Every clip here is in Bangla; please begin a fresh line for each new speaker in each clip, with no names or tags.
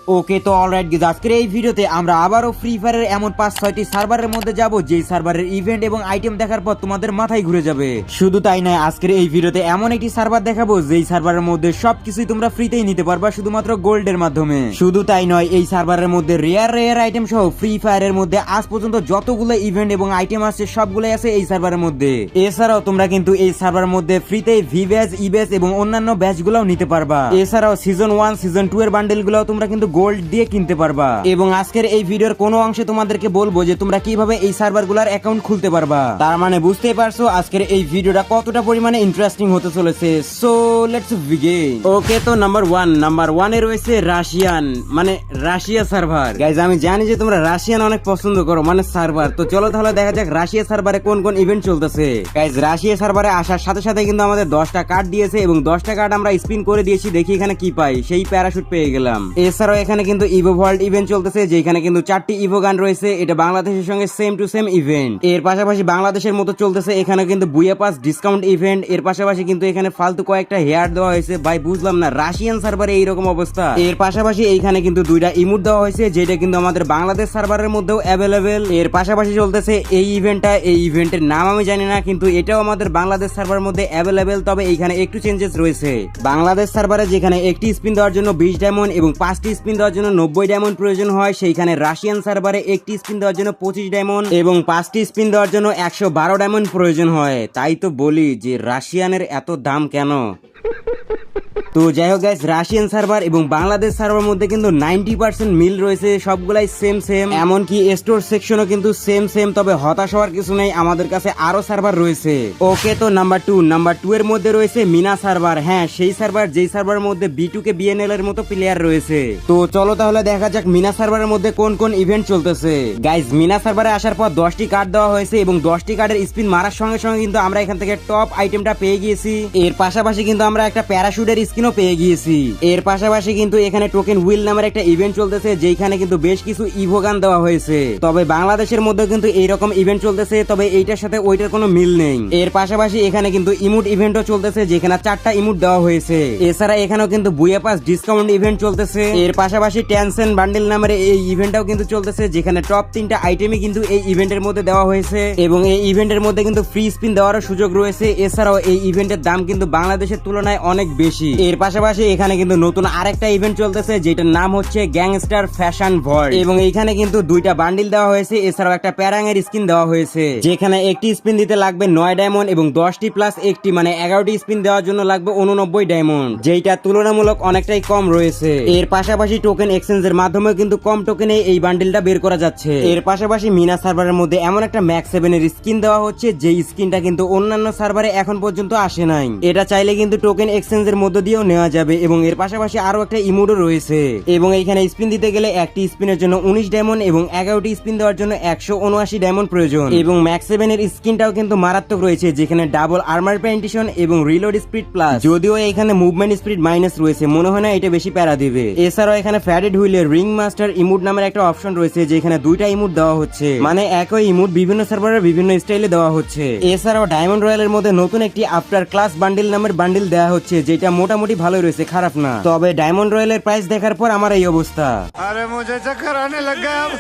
ওকে তো অলরাইট গাইস, আজকের এই ভিডিওতে আমরা আবারও ফ্রি ফায়ারের এমন 5-6টি সার্ভারের মধ্যে যাব যেই সার্ভারের ইভেন্ট এবং আইটেম দেখার পর তোমাদের মাথায় ঘুরে যাবে। শুধু তাই নয়, আজকের এই ভিডিওতে এমন একটি সার্ভার দেখাবো যেই সার্ভারের মধ্যে সবকিছুই তোমরা ফ্রিতেই নিতে পারবা শুধুমাত্র গোল্ডের মাধ্যমে। শুধু তাই নয়, এই সার্ভারের মধ্যে রেয়ার আইটেম সহ ফ্রি ফায়ারের মধ্যে আজ পর্যন্ত যতগুলো ইভেন্ট এবং আইটেম আছে সবগুলোই আছে এই সার্ভারের মধ্যে। এছাড়াও তোমরা কিন্তু এই সার্ভারের মধ্যে ফ্রিতে ভি ব্যাচ, ই ব্যাচ এবং অন্যান্য ব্যাচ গুলাও নিতে পারবা। এছাড়াও সিজন 1 সিজন 2 এর বান্ডেল গুলাও তোমরা কিন্তু গোল্ড দিয়ে কিনতে পারবা। এবং আজকের এই ভিডিওর কোনো অংশে তোমাদেরকে বলবো যে তোমরা কিভাবে এই সার্ভারগুলোর অ্যাকাউন্ট খুলতে পারবা। তার মানে বুঝতেই পারছো আজকের এই ভিডিওটা কতটা পরিমাণে ইন্টারেস্টিং হতে চলেছে। So let's begin. ওকে তো নাম্বার 1 এ রয়েছে রাশিয়া সার্ভার। গাইজ আমি জানি যে তোমরা রাশিয়ান অনেক পছন্দ করো, মানে সার্ভার। তো চলো তাহলে দেখা যাক রাশিয়া সার্ভারে কোন কোন ইভেন্ট চলতেছে। গাইজ রাশিয়া সার্ভারে আসার সাথে সাথে কিন্তু আমাদের 10টা কার্ড দিয়েছে এবং 10টা কার্ড আমরা স্পিন করে দিয়েছি। দেখি এখানে কি পাই, সেই প্যারাশুট পেয়ে গেলাম। এছাড়াও এখানে কিন্তু ইভো ওয়ার্ল্ড ইভেন্ট চলতেছে, যেখানে কিন্তু 4টি ইভো গান রয়েছে। এটা বাংলাদেশের সঙ্গে সেম টু সেম ইভেন্ট। এর পাশাপাশি বাংলাদেশের মতো চলতেছে এখানে কিন্তু বুয়া পাস ডিসকাউন্ট ইভেন্ট। এর পাশাপাশি কিন্তু এখানে ফালতু কয়েকটা হেয়ার দেওয়া হয়েছে। ভাই বুঝলাম না রাশিয়ান সার্ভারে এইরকম অবস্থা। এর পাশাপাশি এইখানে কিন্তু 2টা ইমোট দেওয়া হয়েছে, যেটা কিন্তু আমাদের বাংলাদেশ সার্ভারের মধ্যেও অ্যাভেলেবেল। এর পাশাপাশি চলতেছে এই ইভেন্টটা। এই ইভেন্টের নাম আমি জানি না, কিন্তু এটাও আমাদের বাংলাদেশ সার্ভারের মধ্যে অ্যাভেলেবেল। তবে এইখানে একটু চেঞ্জেস রয়েছে। বাংলাদেশ সার্ভারে যেখানে একটি স্পিন দেওয়ার জন্য 20 ডায়মন্ড এবং 5টি স্পিন দেওয়ার জন্য 90 ডায়মন্ড প্রয়োজন হয়, সেইখানে রাশিয়ান সার্ভারে একটি স্পিন দেওয়ার জন্য 25 ডায়মন্ড এবং 5টি স্পিন দেওয়ার জন্য 112 ডায়মন্ড প্রয়োজন হয়। তাই তো বলি যে রাশিয়ানের এত দাম কেন। তো যাই হোক গাইস, রাশিয়ান সার্ভার এবং বাংলাদেশ সার্ভার মধ্যে কিন্তু 90% মিল রয়েছে, সবগুলাই সেম। এমনকি স্টোর সেকশনও কিন্তু সেম। তবে হতাশ হওয়ার কিছু নেই, আমাদের কাছে আরো সার্ভার রয়েছে। ওকে তো নাম্বার 2 এর মধ্যে রয়েছে মিনা সার্ভার। হ্যাঁ, সেই সার্ভার যেই সার্ভারের মধ্যে B2K BNL এর মতো প্লেয়ার রয়েছে। তো চলো তাহলে দেখা যাক মিনা সার্ভারের মধ্যে কোন কোন ইভেন্ট চলতেছে। গাইস মিনা সার্ভারে আসার পর 10টি কার্ড দেওয়া হয়েছে এবং 10টি কার্ডের স্পিন মারার সঙ্গে সঙ্গে কিন্তু আমরা এখান থেকে টপ আইটেমটা পেয়ে গিয়েছি। এর পাশাপাশি কিন্তু আমরা একটা প্যারাশুটের স্কিনও পেয়ে গিয়েছি। এর পাশাপাশি কিন্তু এখানে টোকেন হুইল নামের একটা ইভেন্ট চলতেছে, যেখানে কিন্তু বেশ কিছু ইভো গান দেওয়া হয়েছে। তবে বাংলাদেশের মধ্যে কিন্তু এইরকম ইভেন্ট চলতেছে, তবে এইটার সাথে ওইটার কোনো মিল নেই। এর পাশাপাশি এখানে কিন্তু ইমোট ইভেন্টও চলতেছে, যেখানে 4টা ইমোট দেওয়া হয়েছে। এছাড়া এখানেও কিন্তু বুয়া পাস ডিসকাউন্ট ইভেন্ট চলতেছে। এর পাশাপাশি টেনশন বান্ডেল নামের এই ইভেন্টটাও কিন্তু চলতেছে, যেখানে টপ 3টা আইটেমই কিন্তু এই ইভেন্টের মধ্যে দেওয়া হয়েছে এবং এই ইভেন্টের মধ্যে কিন্তু ফ্রি স্পিন দেওয়ারও সুযোগ রয়েছে। এছাড়াও এই ইভেন্টের দাম কিন্তু বাংলাদেশের তুলনায় অনেক বেশি। এর পাশাপাশি এখানে কিন্তু নতুন আরেকটা ইভেন্ট চলতেছে, যেটার নাম হচ্ছে গ্যাংস্টার ফ্যাশন ভর্ল্ড এবং এইখানে কিন্তু 2টা বান্ডিল দেওয়া হয়েছে। এছাড়াও একটা প্যারাং এর স্কিন দেওয়া হয়েছে, যেখানে একটি স্পিন দিতে লাগবে 9 ডায়মন্ড এবং 10টি প্লাস একটি মানে 11টি স্পিন দেওয়ার জন্য লাগবে 89 ডায়মন্ড, যেটা তুলনামূলক অনেকটাই কম রয়েছে। এর পাশাপাশি টোকেন এক্সচেঞ্জের মাধ্যমে কিন্তু কম টোকেনে এই বান্ডিলটা বের করা যাচ্ছে। এর পাশাপাশি মিনা সার্ভারের মধ্যে এমন একটা ম্যাক্স 7 এর স্কিন দেওয়া হচ্ছে, যে স্কিনটা কিন্তু অন্যান্য সার্ভারে এখন পর্যন্ত আসে নাই। এটা চাইলে কিন্তু টোকেন এক্সচেঞ্জের মধ্য দিয়েও নেওয়া যাবে এবং এর পাশাপাশি আরো একটা ইমোটও রয়েছে এবং এইখানে স্পিন দিতে গেলে একটি স্পিনের জন্য 19 ডায়মন্ড এবং 11টি স্পিন দেওয়ার জন্য 179 ডায়মন্ড প্রয়োজন। এবং ম্যাক্স 7 এর স্কিনটাও কিন্তু মারাত্মক রয়েছে, যেখানে ডাবল আর্মার পেন্টিশন এবং রিলোড স্পিড প্লাস। যদিও এখানে মুভমেন্ট স্পিড মাইনাস রয়েছে, মনে হয় না এটা বেশি প্যারা দিবে। এছাড়াও এখানে ফ্যাডেড হুইলের রিং মাস্টার ইমোট নামের একটা অপশন রয়েছে, যেখানে 2টা ইমোট দেওয়া হচ্ছে, মানে একই ইমোট বিভিন্ন সার্ভারে বিভিন্ন স্টাইলে দেওয়া হচ্ছে। এছাড়াও ডায়মন্ড রয়্যালের মধ্যে নতুন একটি আফটার ক্লাস বান্ডিল নামের বান্ডিল দেওয়া হচ্ছে, যেটা মোটামুটি ভালোই রয়েছে, খারাপ না। তবে ডায়মন্ড রয়্যালের প্রাইস দেখার পর আমার এই অবস্থা।
अरे मुझे चक्कर आने लग गया अब।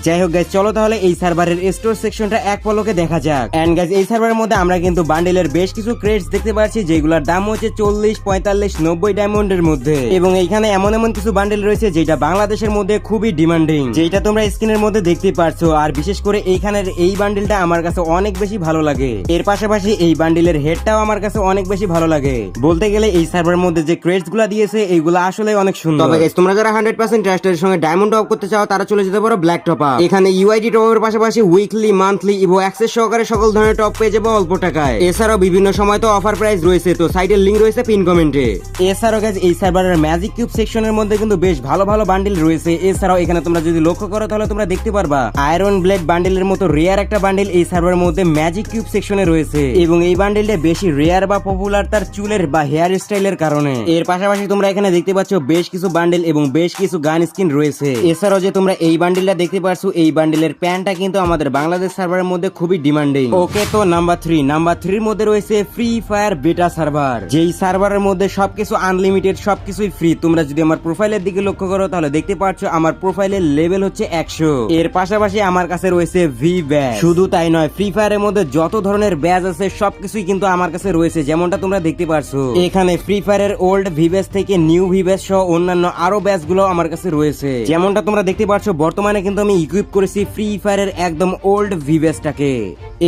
যাই হোক গাইজ, চলো তাহলে এই সার্ভারের স্টোর সেকশনটা এক পলকে দেখা যাক। এন্ড গাইজ এই সার্ভারের মধ্যে আমরা কিন্তু বান্ডেলের বেশ কিছু ক্রেটস দেখতে পাচ্ছি, যেগুলোর দাম হচ্ছে 40, 45, 90 ডায়মন্ডের মধ্যে। এবং এইখানে এমন কিছু বান্ডেল রয়েছে যেটা বাংলাদেশের মধ্যে খুবই ডিমান্ডিং, যেটা তোমরা স্ক্রিনের মধ্যে দেখতে পারছো। আর বিশেষ করে এইখানের এই বান্ডেলটা আমার কাছে অনেক বেশি ভালো লাগে। এর পাশাপাশি এই বান্ডেলের হেডটাও আমার কাছে অনেক বেশি ভালো লাগে। বলতে গেলে এই সার্ভারের মধ্যে যে ক্রেটস গুলা দিয়েছে এইগুলো আসলে অনেক সুন্দর। তবে গাইজ তোমরা যারা 100% ট্রাস্টের সঙ্গে ডায়মন্ড টপ করতে চাও, তারা চলে যেতে পারো ব্ল্যাক টপ। এখানে ইউআইডি টপের পাশাপাশি উইকলি, মান্থলি ইভো অ্যাক্সেস সহকারে সকল ধরনের টপ পেয়ে যাবো অল্প টাকায়। এছাড়াও বিভিন্ন সময় তো অফার প্রাইস রয়েছে, তো সাইডের লিংক রয়েছে পিন কমেন্টে। এছাড়াও গাইজ এই সার্ভারের ম্যাজিক কিউব সেকশনের মধ্যে কিন্তু বেশ ভালো বান্ডিল রয়েছে। এছাড়াও এখানে তোমরা যদি লক্ষ্য করো তাহলে তোমরা দেখতে পারবা আয়রন ব্লেড বান্ডিলের মতো রেয়ার একটা বান্ডিল এই সার্ভারের মধ্যে ম্যাজিক কিউব সেকশনে রয়েছে এবং এই বান্ডিলটা বেশি রেয়ার বা পপুলার তার চুলের বা হেয়ার স্টাইলের কারণে। এর পাশাপাশি তোমরা এখানে দেখতে পাচ্ছ বেশ কিছু বান্ডিল এবং বেশ কিছু গান স্কিন রয়েছে। এছাড়াও যে তোমরা এই বান্ডিলটা দেখতে পাচ্ছ, পারছো এই বান্ডেলের প্যান্টটা কিন্তু আমাদের বাংলাদেশ সার্ভারের মধ্যে খুবই ডিমান্ডিং। ওকে, তো নাম্বার 3 মধ্যে রয়েছে ফ্রি ফায়ার বেটা সার্ভার, যেই সার্ভারের মধ্যে সবকিছু আনলিমিটেড, সবকিছুই ফ্রি। তোমরা যদি আমার প্রোফাইলের দিকে লক্ষ্য করো তাহলে দেখতে পাচ্ছ আমার প্রোফাইলের লেভেল হচ্ছে 100। এর পাশাপাশি আমার কাছে রয়েছে ভি ব্যাজ। শুধু তাই নয়, ফ্রি ফায়ারের মধ্যে যত ধরনের ব্যাজ আছে সবকিছুই কিন্তু আমার কাছে রয়েছে, যেমনটা তোমরা দেখতে পারছো। এখানে ফ্রি ফায়ারের ওল্ড ভি ব্যাজ থেকে নিউ ভি ব্যাজ সহ অন্যান্য আরো ব্যাজ গুলো আমার কাছে রয়েছে। যেমনটা তোমরা দেখতে পাচ্ছ বর্তমানে কিন্তু আমি ইকুইপ করেছি ফ্রি ফায়ারের একদম ওল্ড ভি ব্যাজটাকে,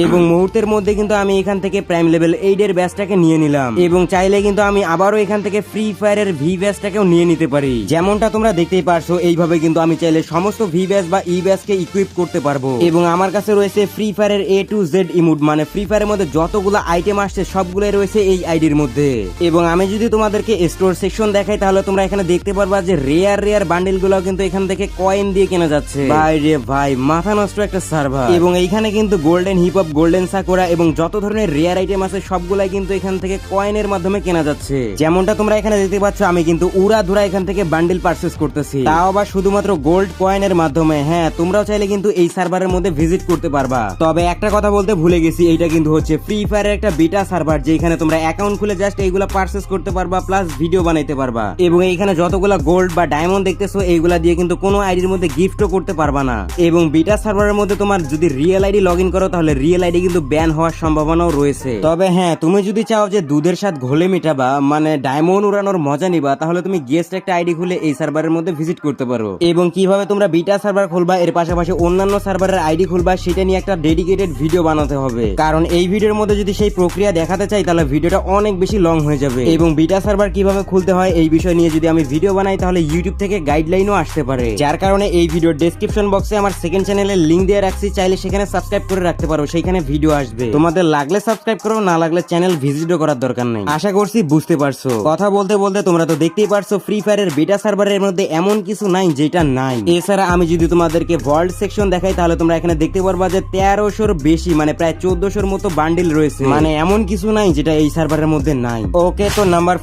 এবং মুহূর্তের মধ্যে কিন্তু আমি এখান থেকে প্রাইম লেভেল 8 এর ব্যাজটাকে নিয়ে নিলাম, এবং চাইলে কিন্তু আমি আবারও এখান থেকে ফ্রি ফায়ারের ভি ব্যাজটাকেও নিয়ে নিতে পারি। যেমনটা তোমরা দেখতেই পারছো এইভাবে কিন্তু আমি চাইলে সমস্ত ভি ব্যাজ বা ই ব্যাজকে ইকুইপ করতে পারবো। এবং আমার কাছে রয়েছে ফ্রি ফায়ারের A to Z ইমোট, মানে ফ্রি ফায়ারের মধ্যে যতগুলো আইটেম আসছে সবগুলোই রয়েছে এই আইডির মধ্যে। এবং আমি যদি তোমাদেরকে স্টোর সেকশন দেখাই তাহলে তোমরা এখানে দেখতে পারবা যে রেয়ার বান্ডেল গুলো কিন্তু এখান থেকে কয়েন দিয়ে কেনা যাচ্ছে। ভাই রে ভাই, মাথা নষ্ট একটা সার্ভার। এবং এইখানে কিন্তু golden hip hop, golden sakura এবং যত ধরনের রেয়ার আইটেম আছে সবগুলাই কিন্তু এখান থেকে কয়েনের মাধ্যমে কেনা যাচ্ছে। যেমনটা তোমরা এখানে দেখতে পাচ্ছ আমি কিন্তু উড়াধুরা এখান থেকে বান্ডেল পারচেজ করতেছি, তাও আবার শুধুমাত্র গোল্ড কয়েনের মাধ্যমে। হ্যাঁ, তোমরাও চাইলে কিন্তু এই সার্ভারের মধ্যে ভিজিট করতে পারবা। তবে একটা কথা বলতে ভুলে গেছি, এইটা কিন্তু হচ্ছে ফ্রি ফায়ারের একটা বিটা সার্ভার, যেখানে তোমরা অ্যাকাউন্ট খুলে জাস্ট এইগুলা পারচেজ করতে পারবা, প্লাস ভিডিও বানাইতে পারবা। এবং এইখানে যতগুলা গোল্ড বা ডায়মন্ড দেখতেছো এইগুলা দিয়ে কিন্তু কোনো আইডির মধ্যে গিফটও করতে পারবা না। এবং বিটা সার্ভারের মধ্যে তোমার যদি রিয়েল আইডি লগ ইন করো তাহলে রিয়েল আইডি কিন্তু ব্যান হওয়ার সম্ভাবনাও রয়েছে। তবে হ্যাঁ, তুমি যদি চাও যে দুধের সাথে ঘোলে মিটাবা, মানে ডায়মন্ড উড়ানোর মজা নিবা, তাহলে তুমি গেস্ট একটা আইডি খুলে এই সার্ভারের মধ্যে ভিজিট করতে পারো। এবং কিভাবে তোমরা বিটা সার্ভার খুলবা, এর পাশাপাশি অন্যান্য সার্ভারের আইডি খুলবা, সেটা নিয়ে একটা ডেডিকেটেড ভিডিও বানাতে হবে। কারণ এই ভিডিওর মধ্যে যদি সেই প্রক্রিয়া দেখাতে চাই তাহলে ভিডিওটা অনেক বেশি লং হয়ে যাবে। এবং বিটা সার্ভার কিভাবে খুলতে হয় এই বিষয় নিয়ে যদি আমি ভিডিও বানাই তাহলে ইউটিউব থেকে গাইডলাইনও আসতে পারে। যার কারণে এই ভিডিওর ডেসক্রিপশন বক্সে আমার সেকেন্ড চ্যানেলের লিংক দিয়ে রাখছি, চাইলে সেখানে সাবস্ক্রাইব করে রাখতে পারো, সেখানে ভিডিও আসবে। তোমাদের লাগলে সাবস্ক্রাইব করো, না লাগলে চ্যানেল ভিজিটও করার দরকার নেই। আশা করছি বুঝতে পারছো। কথা বলতে বলতে তোমরা তো দেখতেই পারছো ফ্রি ফায়ারের বিটা সার্ভারের মধ্যে এমন কিছু নাই যেটা নাই। এছাড়া আমি যদি তোমাদেরকে ওয়ার্ল্ড সেকশন দেখাই তাহলে তোমরা এখানে দেখতে পারবা যে 1300 বেশি, মানে প্রায় 1400 মতো বান্ডিল রয়েছে। মানে এমন কিছু নাই যেটা এই সার্ভারের মধ্যে নাই। ওকে, তো নাম্বার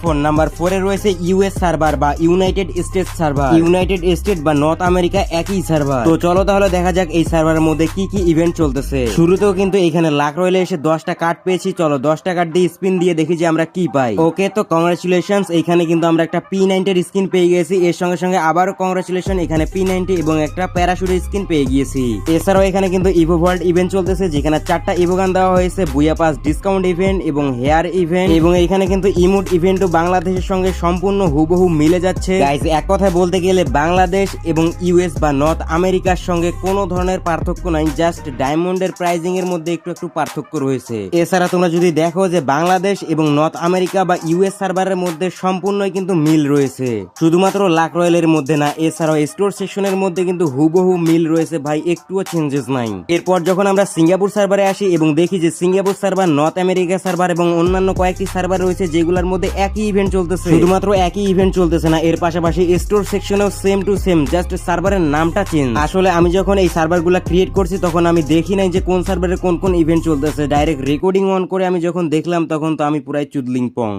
4 এ রয়েছে ইউএস সার্ভার বা United states server. United state বা নর্থ আমেরিকা একই সার্ভার। তো চলো তাহলে দেখা যাক এই সার্ভারের মধ্যে কি কি ইভেন্ট চলতেছে। শুরুতেও কিন্তু এখানে লাখ রয়েলে এসে 10টা কার্ড পেয়েছি। চলো 10টা কার্ড দিয়ে স্পিন দিয়ে দেখি যে আমরা কি পাই। ওকে, তো কংগ্রাচুলেশনস, এখানে কিন্তু আমরা একটা P90 এর স্কিন পেয়ে গেছি। এর সঙ্গে সঙ্গে আবারও কংগ্রাচুলেশন, এখানে P90 এবং একটা প্যারাশুটের স্কিন পেয়ে গিয়েছি। এছাড়াও এখানে কিন্তু ইভো ওয়ার্ল্ড ইভেন্ট চলতেছে, যেখানে 4টা ইভো গান দেওয়া হয়েছে, বুয়া পাস ডিসকাউন্ট ইভেন্ট এবং হেয়ার ইভেন্ট, এবং এখানে কিন্তু ইমোট ইভেন্টও বাংলাদেশের সঙ্গে সম্পূর্ণ হুবহু মিলে যাচ্ছে। গাইস, এক কথায় বলতে গেলে বাংলাদেশ এবং ইউএস বা নর্থ আমেরিকার সঙ্গে কোনো ধরনের পার্থক্য নাই, জাস্ট ডায়মন্ডের প্রাইজিং এর মধ্যে একটু পার্থক্য রয়েছে। এছাড়া তোমরা যদি দেখো যে বাংলাদেশ এবং নর্থ আমেরিকা বা ইউএস সার্ভারের মধ্যে সম্পূর্ণই কিন্তু মিল রয়েছে, শুধুমাত্র লাক রয়্যালের মধ্যে না, এছাড়াও স্টোর সেকশনের মধ্যে কিন্তু হুবহু মিল রয়েছে ভাই, একটুও চেঞ্জেস নাই। এরপর যখন আমরা সিঙ্গাপুর সার্ভারে আসি এবং দেখি যে Singapore server, north America server এবং অন্যান্য কয়েকটি সার্ভার রয়েছে যেগুলোর মধ্যে একই ইভেন্ট চলতেছে। শুধুমাত্র একই ইভেন্ট চলতেছে না, এর পাশাপাশি স্টোর সেকশনেও সেম টু সেম, জাস্ট সার্ভারের নামটা চেঞ্জ। আসলে আমি যখন এই সার্ভারগুলো ক্রিয়েট করছি তখন আমি দেখি নাই যে কোন সার্ভারে কোন কোন ইভেন্ট চলতেছে। ডাইরেক্ট রেকর্ডিং অন করে আমি যখন দেখলাম তখন তো আমি পুরাই চুদলিং পং।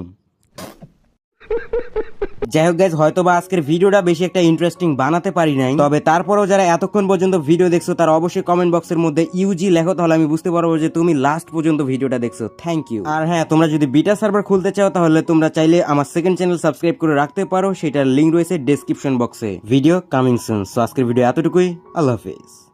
যাই হোক গাইজ, হয়তো বা আজকের ভিডিওটা বেশি একটা ইন্টারেস্টিং বানাতে পারি নাই, তবে তারপরেও যারা এতক্ষণ পর্যন্ত ভিডিও দেখছো তারা অবশ্যই কমেন্ট বক্সের মধ্যে ইউজি লেখো, তাহলে আমি বুঝতে পারবো যে তুমি লাস্ট পর্যন্ত ভিডিওটা দেখছো। Thank you. আর হ্যাঁ, তোমরা যদি বিটা সার্ভার খুলতে চাও তাহলে তোমরা চাইলে আমার সেকেন্ড চ্যানেল সাবস্ক্রাইব করে রাখতে পারো, সেটার লিঙ্ক রয়েছে ডেসক্রিপশন বক্সে। Video coming soon. সো আজকের ভিডিও এতটুকুই। আল্লাহ হাফেজ।